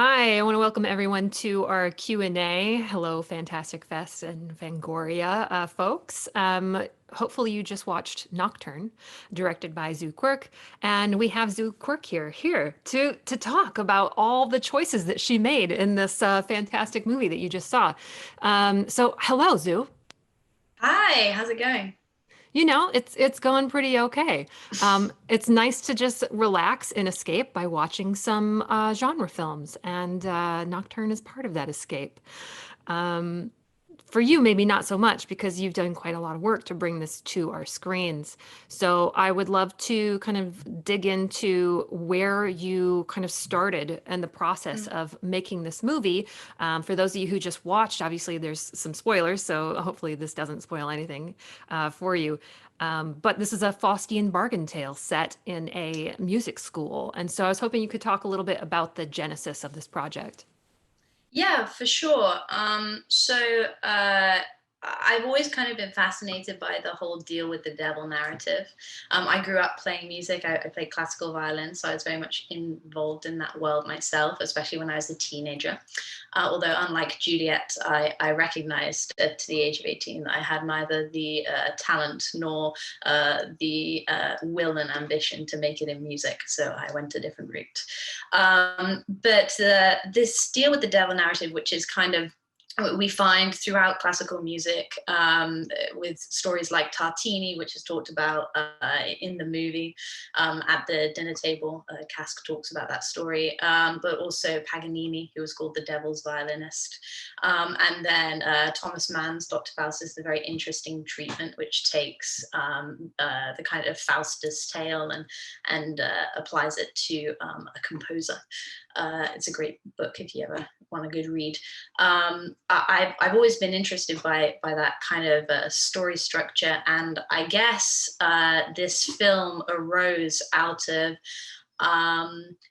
Hi, I want to welcome everyone to our Q&A. Hello, Fantastic Fest and Fangoria folks. Hopefully you just watched Nocturne, directed by Zoo Quirk, and we have Zoo Quirk here to talk about all the choices that she made in this fantastic movie that you just saw. So hello, Zoo. Hi, how's it going? It's going pretty okay. It's nice to just relax and escape by watching some genre films, and Nocturne is part of that escape. Um, for you, maybe not so much because you've done quite a lot of work to bring this to our screens. So I would love to kind of dig into where you kind of started and the process Mm. of making this movie. For those of you who just watched, obviously there's some spoilers, so hopefully this doesn't spoil anything for you. But this is a Faustian bargain tale set in a music school. And so I was hoping you could talk a little bit about the genesis of this project. Yeah, for sure. I've always kind of been fascinated by the whole deal with the devil narrative. I grew up playing music. I played classical violin, so I was very much involved in that world myself, especially when I was a teenager. Although, unlike Juliet, I recognized at the age of 18 that I had neither the talent nor the will and ambition to make it in music. So I went a different route. But this deal with the devil narrative, which is kind of we find throughout classical music, with stories like Tartini, which is talked about in the movie at the dinner table. Cask talks about that story, but also Paganini, who was called the devil's violinist. And then Thomas Mann's Dr. Faust is the very interesting treatment, which takes the kind of Faustus tale and applies it to a composer. It's a great book if you ever want a good read. I've always been interested by that kind of story structure, and I guess this film arose out of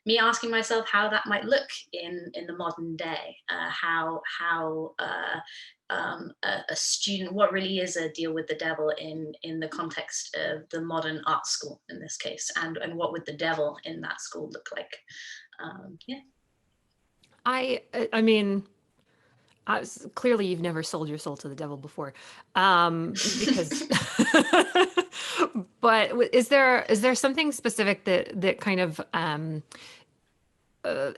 me asking myself how that might look in the modern day. A student, what really is a deal with the devil in the context of the modern art school in this case, and what would the devil in that school look like? Yeah. I mean, clearly you've never sold your soul to the devil before, because. But is there something specific that kind of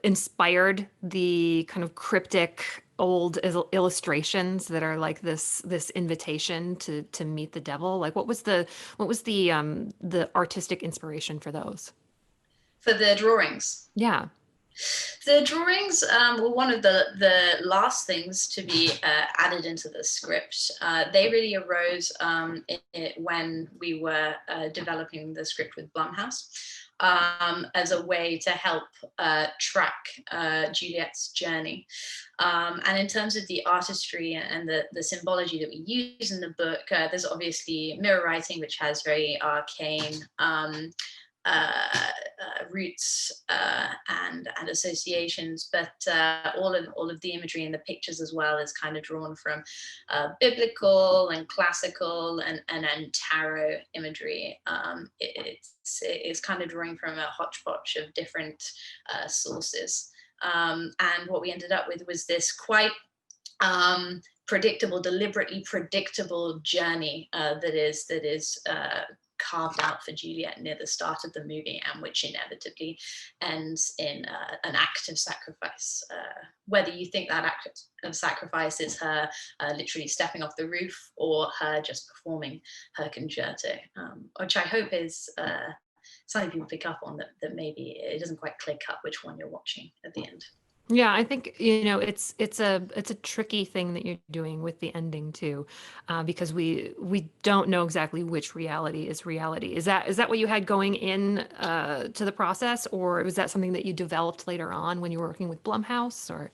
inspired the kind of cryptic old illustrations that are like this invitation to meet the devil? Like, what was the artistic inspiration for those? For the drawings. Yeah. The drawings were one of the last things to be added into the script. They really arose when we were developing the script with Blumhouse, as a way to help track Juliet's journey. And in terms of the artistry and the symbology that we use in the book, there's obviously mirror writing, which has very arcane roots and associations, but all of the imagery in the pictures as well is kind of drawn from biblical and classical and tarot imagery. It's kind of drawing from a hodgepodge of different sources, and what we ended up with was this quite predictable, deliberately predictable journey that is carved out for Juliet near the start of the movie, and which inevitably ends in an act of sacrifice. Whether you think that act of sacrifice is her literally stepping off the roof or her just performing her concerto, which I hope is something people pick up on, that maybe it doesn't quite click up which one you're watching at the end. Yeah, I think, it's a tricky thing that you're doing with the ending too, because we don't know exactly which reality is reality. Is that what you had going in to the process, or was that something that you developed later on when you were working with Blumhouse, or?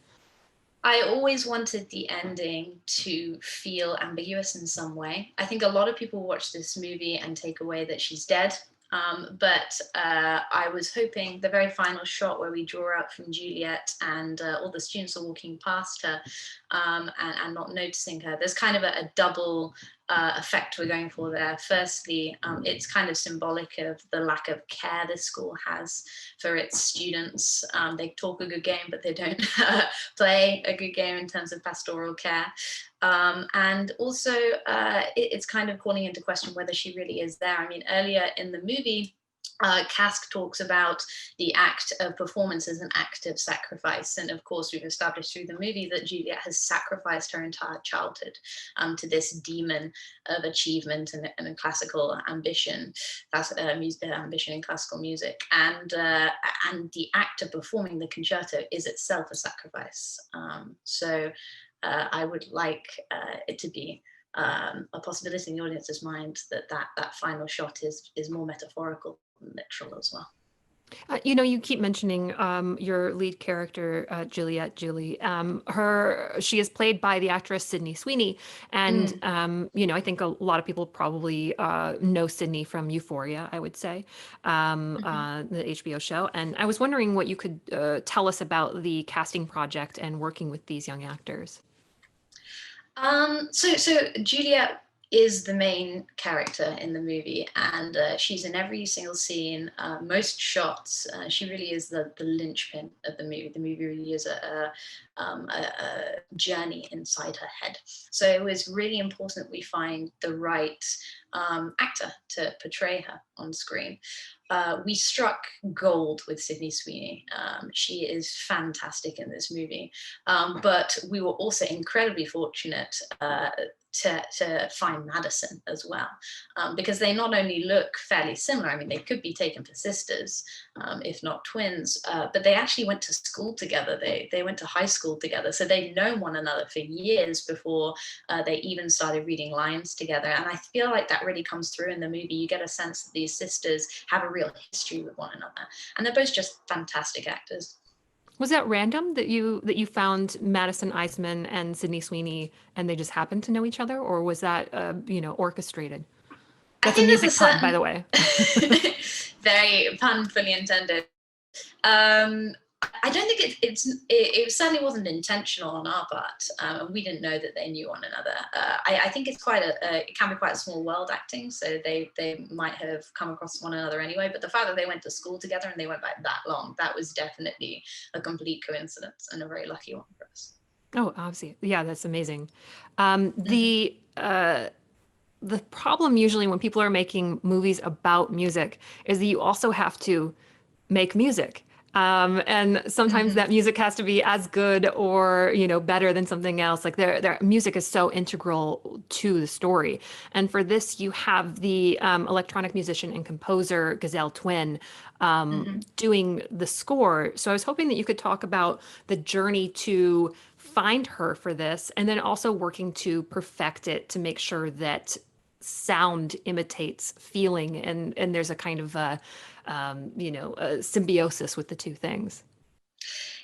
I always wanted the ending to feel ambiguous in some way. I think a lot of people watch this movie and take away that she's dead. But I was hoping the very final shot where we draw out from Juliet and all the students are walking past her, and not noticing her. There's kind of a double effect we're going for there. Firstly, it's kind of symbolic of the lack of care this school has for its students. They talk a good game, but they don't play a good game in terms of pastoral care. And also, it's kind of calling into question whether she really is there. I mean, earlier in the movie, Cask talks about the act of performance as an act of sacrifice. And of course, we've established through the movie that Juliet has sacrificed her entire childhood to this demon of achievement and classical ambition, ambition in classical music. And the act of performing the concerto is itself a sacrifice. So I would like it to be a possibility in the audience's mind that final shot is more metaphorical than literal as well. You keep mentioning your lead character, Juliet, Julie. She is played by the actress Sydney Sweeney, and I think a lot of people probably know Sydney from Euphoria, I would say, the HBO show. And I was wondering what you could tell us about the casting project and working with these young actors. So Juliet is the main character in the movie, and she's in every single scene, most shots. She really is the linchpin of the movie. The movie really is a journey inside her head. So it was really important we find the right actor to portray her on screen. We struck gold with Sydney Sweeney. She is fantastic in this movie, but we were also incredibly fortunate to find Madison as well, because they not only look fairly similar, I mean, they could be taken for sisters, if not twins, but they actually went to school together. They went to high school together, so they'd known one another for years before they even started reading lines together. And I feel like that really comes through in the movie. You get a sense that these sisters have a real history with one another, and they're both just fantastic actors. Was that random that you found Madison Iseman and Sydney Sweeney and they just happened to know each other, or was that orchestrated? That's a music pun, by the way. Very pun fully intended. I don't think it certainly wasn't intentional on our part. We didn't know that they knew one another. I think it can be quite a small world acting, so they might have come across one another anyway. But the fact that they went to school together and they went back that long, that was definitely a complete coincidence and a very lucky one for us. Oh, obviously, yeah, that's amazing. The problem usually when people are making movies about music is that you also have to make music. And sometimes that music has to be as good or, better than something else. Like their music is so integral to the story. And for this, you have the electronic musician and composer Gazelle Twin doing the score. So I was hoping that you could talk about the journey to find her for this, and then also working to perfect it to make sure that sound imitates feeling, and there's a kind of a symbiosis with the two things.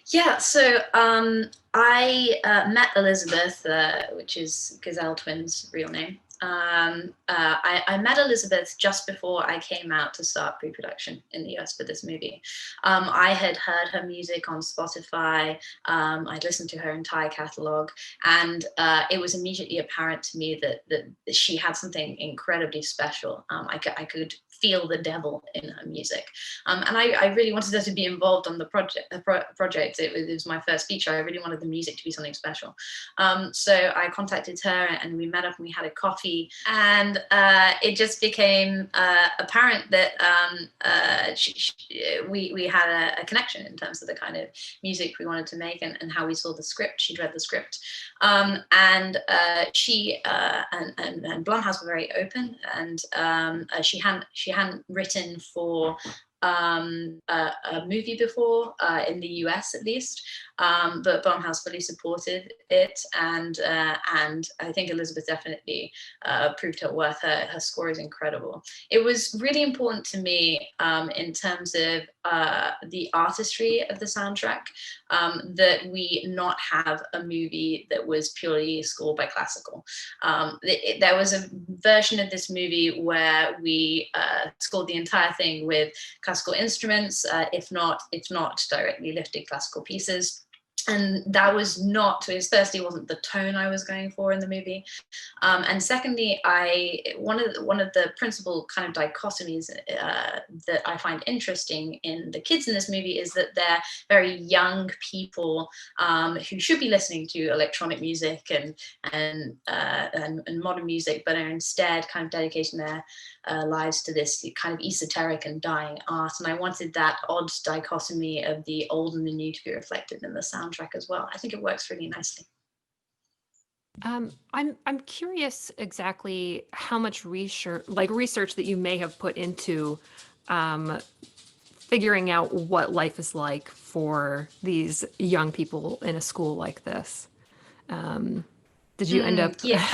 Yeah, so I met Elizabeth, which is Gazelle Twin's real name. I met Elizabeth just before I came out to start pre-production in the US for this movie. I had heard her music on Spotify. I'd listened to her entire catalog, and it was immediately apparent to me that she had something incredibly special. I could feel the devil in her music, and I really wanted her to be involved on the project. It was my first feature. I really wanted the music to be something special. So I contacted her, and we met up and we had a coffee. And it just became apparent that we had a connection in terms of the kind of music we wanted to make and how we saw the script. She'd read the script, and she and Blumhouse were very open, and she hadn't written for a movie before in the US at least, but Blumhouse fully supported it, and I think Elizabeth definitely proved her worth. Her score is incredible. It was really important to me in terms of the artistry of the soundtrack, that we not have a movie that was purely scored by classical. There was a version of this movie where we scored the entire thing with classical instruments, if not directly lifted classical pieces. and that was not, firstly, it wasn't the tone I was going for in the movie, and secondly, one of the principal kind of dichotomies that I find interesting in the kids in this movie is that they're very young people who should be listening to electronic music and modern music, but are instead kind of dedicating their lives to this kind of esoteric and dying art. And I wanted that odd dichotomy of the old and the new to be reflected in the soundtrack as well. I think it works really nicely. I'm curious exactly how much research that you may have put into um, figuring out what life is like for these young people in a school like this. Did you end up? Yeah.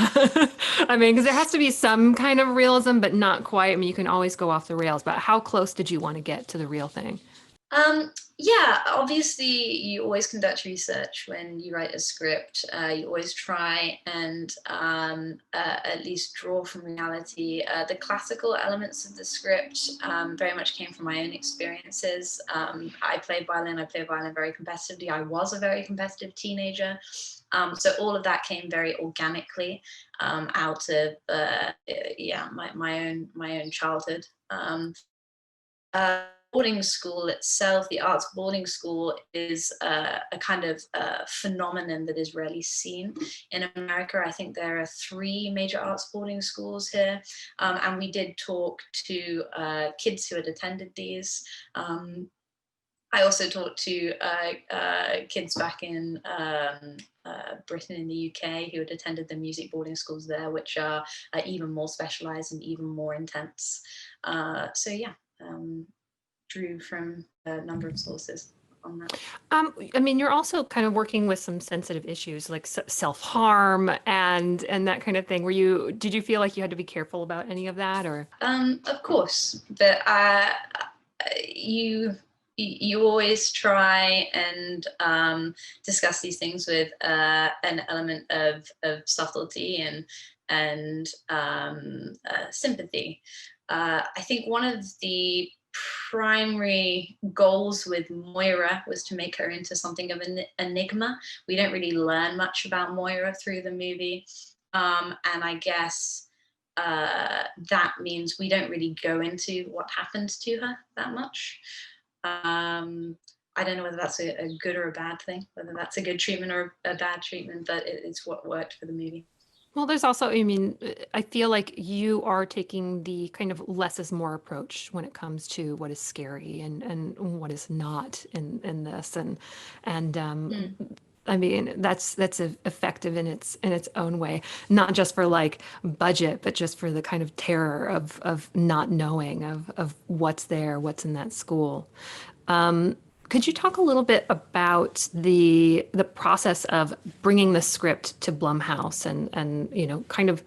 I mean, because there has to be some kind of realism, but not quite. I mean, you can always go off the rails, but how close did you want to get to the real thing? Yeah, obviously, you always conduct research when you write a script. You always try and at least draw from reality. The classical elements of the script very much came from my own experiences. I played violin. I played violin very competitively. I was a very competitive teenager. So all of that came very organically out of my own childhood. Boarding school itself, the arts boarding school, is a kind of phenomenon that is rarely seen in America. I think there are 3 major arts boarding schools here, and we did talk to kids who had attended these. I also talked to kids back in Britain and the UK who had attended the music boarding schools there, which are even more specialized and even more intense. So yeah. Drew from a number of sources on that. I mean, you're also kind of working with some sensitive issues like self-harm and that kind of thing. Did you feel like you had to be careful about any of that, or? Of course, but you always try and discuss these things with an element of subtlety and sympathy. I think one of the primary goals with Moira was to make her into something of an enigma. We don't really learn much about Moira through the movie, and I guess that means we don't really go into what happened to her that much. I don't know whether that's a good or a bad thing, whether that's a good treatment or a bad treatment, but it's what worked for the movie. Well, there's also, I mean, I feel like you are taking the kind of less is more approach when it comes to what is scary and what is not in this. And Mm. I mean, that's effective in its own way, not just for like budget, but just for the kind of terror of not knowing of what's there, what's in that school. Could you talk a little bit about the process of bringing the script to Blumhouse and kind of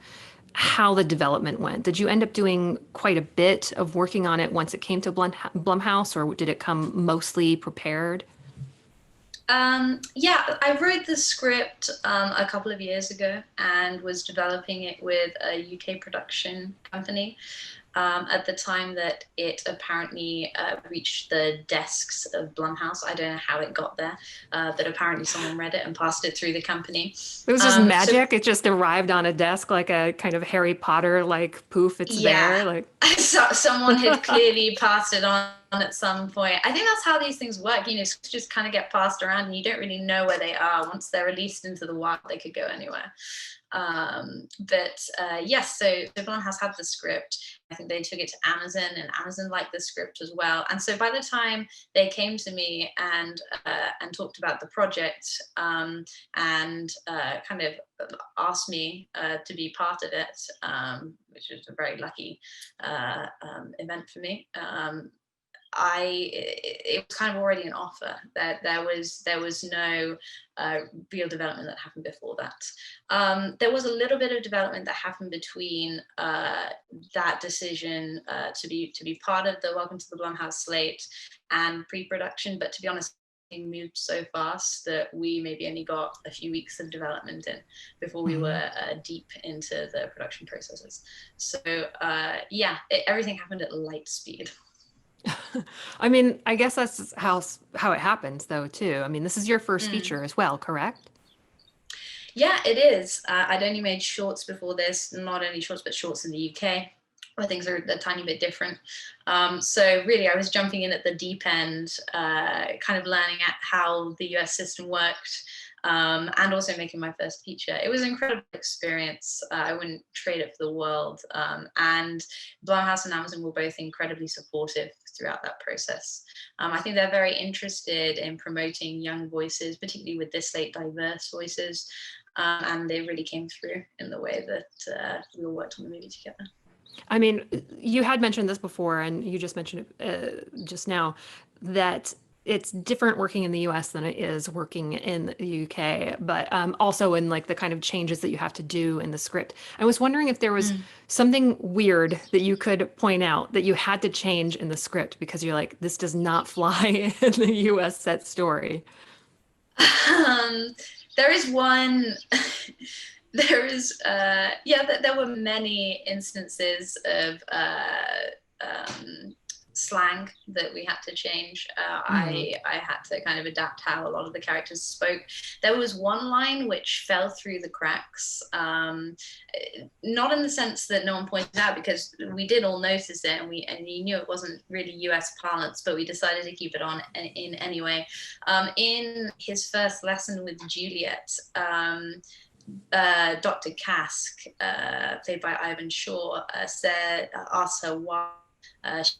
how the development went? Did you end up doing quite a bit of working on it once it came to Blumhouse, or did it come mostly prepared? Yeah, I wrote the script a couple of years ago and was developing it with a UK production company. At the time that it apparently reached the desks of Blumhouse. I don't know how it got there, but apparently someone read it and passed it through the company. It was just So magic. It just arrived on a desk like a kind of Harry Potter like poof, it's yeah, there. Like so someone had clearly passed it on at some point. I think that's how these things work. Just kind of get passed around, and you don't really know where they are. Once they're released into the wild, they could go anywhere. But yes, so Blumhouse had the script. I think they took it to Amazon, and Amazon liked the script as well. And so by the time they came to me and talked about the project and kind of asked me to be part of it, which was a very lucky event for me. It was kind of already an offer. That there was no real development that happened before that. There was a little bit of development that happened between that decision to be part of the Welcome to the Blumhouse slate and pre-production, but to be honest, it moved so fast that we maybe only got a few weeks of development in before we were deep into the production processes. So yeah, everything happened at light speed. I mean, I guess that's how it happens though too. I mean, this is your first Mm. feature as well, correct? Yeah, it is. I'd only made shorts before this, not only shorts, but shorts in the UK, where things are a tiny bit different. So really, I was jumping in at the deep end, kind of learning at how the US system worked, and also making my first feature. It was an incredible experience. I wouldn't trade it for the world. And Blumhouse and Amazon were both incredibly supportive throughout that process. I think they're very interested in promoting young voices, particularly with this late diverse voices. And they really came through in the way that we all worked on the movie together. I mean, you had mentioned this before, and you just mentioned it just now, that it's different working in the US than it is working in the UK, but also in like the kind of changes that you have to do in the script. I was wondering if there was Mm. something weird that you could point out that you had to change in the script because you're like, this does not fly in the US set story. Um, there is one. There is, yeah, there were many instances of slang that we had to change. Hmm. I had to kind of adapt how a lot of the characters spoke. There was one line which fell through the cracks, not in the sense that no one pointed out, because we did all notice it, and you knew it wasn't really US parlance, but we decided to keep it on in anyway. In his first lesson with Juliet, Dr. Kask, played by Ivan Shaw, asked her why she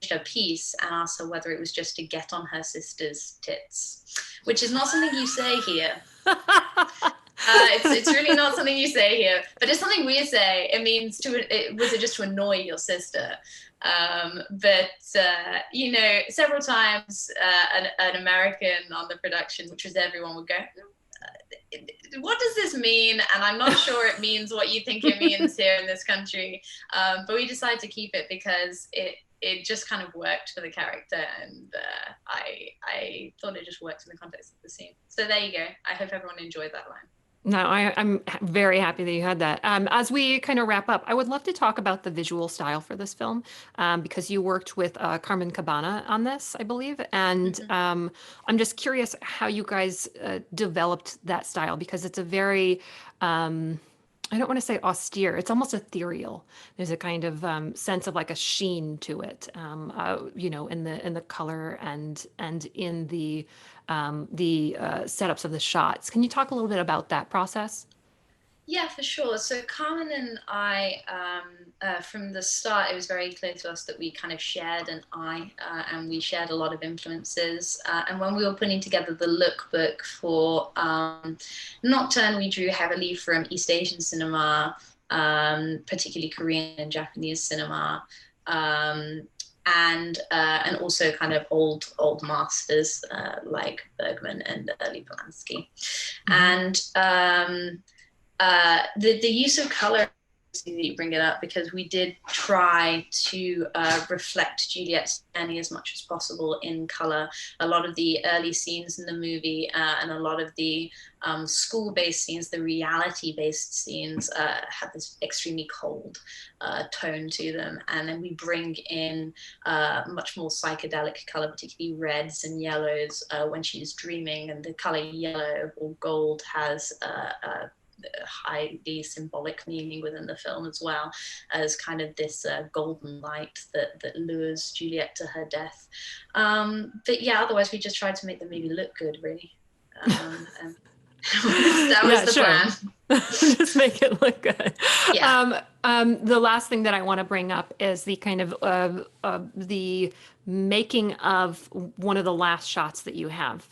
finished her piece, and asked her whether it was just to get on her sister's tits, which is not something you say here. It's really not something you say here, but it's something we say. It means was it just to annoy your sister? But you know, several times an American on the production, which was everyone, would go, what does this mean? And I'm not sure it means what you think it means here in this country. But we decided to keep it because it just kind of worked for the character, and I thought it just worked in the context of the scene. So there you go. I hope everyone enjoyed that line. No, I'm very happy that you had that. As we kind of wrap up, I would love to talk about the visual style for this film, because you worked with Carmen Cabana on this, I believe, and Mm-hmm. I'm just curious how you guys developed that style because it's a very I don't want to say austere. It's almost ethereal. There's a kind of sense of like a sheen to it, you know, in the color and in the setups of the shots. Can you talk a little bit about that process? Yeah, for sure. So Carmen and I, from the start, it was very clear to us that we kind of shared an eye, and we shared a lot of influences. And when we were putting together the lookbook for Nocturne, we drew heavily from East Asian cinema, particularly Korean and Japanese cinema. And also kind of old masters like Bergman and early Polanski, Hmm. and the use of color, that you bring it up, because we did try to reflect Juliet's journey as much as possible in color. A lot of the early scenes in the movie, and a lot of the school-based scenes, the reality-based scenes, have this extremely cold tone to them, and then we bring in much more psychedelic color, particularly reds and yellows, when she's dreaming, and the color yellow or gold has highly symbolic meaning within the film, as well as kind of this golden light that lures Juliet to her death. But yeah, otherwise we just tried to make the movie look good, really. And that was Yeah, the sure. plan. Just make it look good. Yeah. The last thing that I want to bring up is the kind of the making of one of the last shots that you have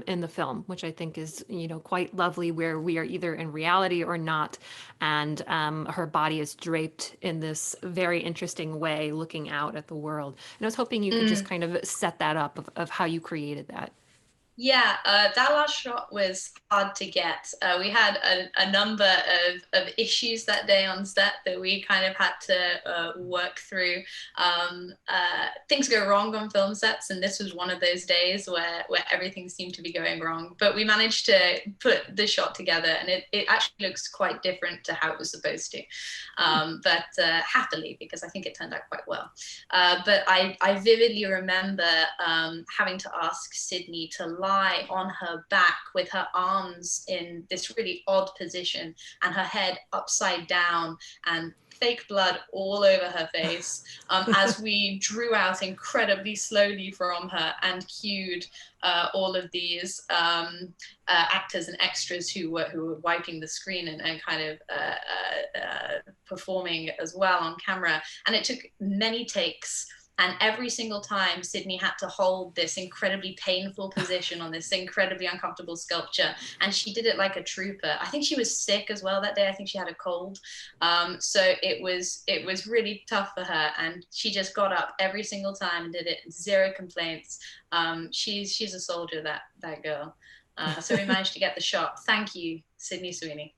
in the film, which I think is, you know, quite lovely, where we are either in reality or not, and her body is draped in this very interesting way, looking out at the world. And I was hoping you could just Mm. kind of set that up of how you created that. Yeah, that last shot was hard to get. We had a number of issues that day on set that we kind of had to work through. Things go wrong on film sets, and this was one of those days where everything seemed to be going wrong. But we managed to put the shot together, and it actually looks quite different to how it was supposed to. But happily, because I think it turned out quite well. But I vividly remember having to ask Sydney to lie on her back with her arms in this really odd position and her head upside down and fake blood all over her face as we drew out incredibly slowly from her and cued all of these actors and extras who were wiping the screen and kind of performing as well on camera. And it took many takes. And every single time, Sydney had to hold this incredibly painful position on this incredibly uncomfortable sculpture. And she did it like a trooper. I think she was sick as well that day. I think she had a cold. So it was really tough for her. And she just got up every single time and did it, zero complaints. She's a soldier, that girl. So we managed to get the shot. Thank you, Sydney Sweeney.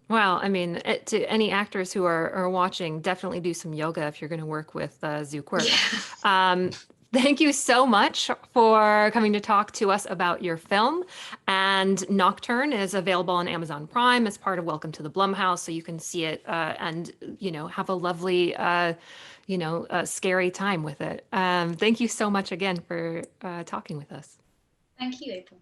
Well, I mean, to any actors who are watching, definitely do some yoga if you're going to work with Zoo Quirk. Yeah. Um, Thank you so much for coming to talk to us about your film. And Nocturne is available on Amazon Prime as part of Welcome to the Blumhouse, so you can see it and have a lovely, scary time with it. Thank you so much again for talking with us. Thank you, April.